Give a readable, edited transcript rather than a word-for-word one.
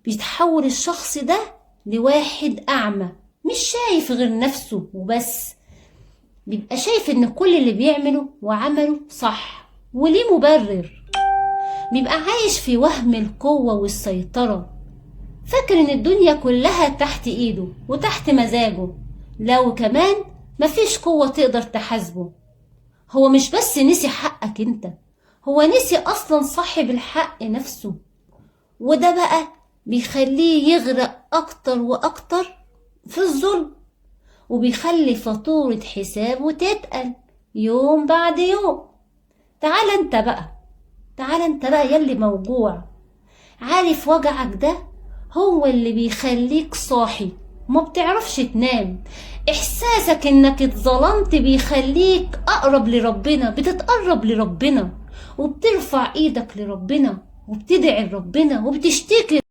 بيتحول الشخص ده لواحد أعمى، مش شايف غير نفسه وبس. بيبقى شايف إن كل اللي بيعمله وعمله صح وليه مبرر. بيبقى عايش في وهم القوة والسيطرة، فاكر إن الدنيا كلها تحت إيده وتحت مزاجه، لو كمان مفيش قوة تقدر تحاسبه. هو مش بس نسي حقك انت، هو نسي أصلا صاحب الحق نفسه. وده بقى بيخليه يغرق أكتر وأكتر في الظلم، وبيخلي فاتورة حسابه تتقل يوم بعد يوم. تعال انت بقى يلي موجوع. عارف وجعك ده هو اللي بيخليك صاحي ما بتعرفش تنام. احساسك انك اتظلمت بيخليك اقرب لربنا، بتتقرب لربنا وبترفع ايدك لربنا وبتدعي لربنا وبتشتكي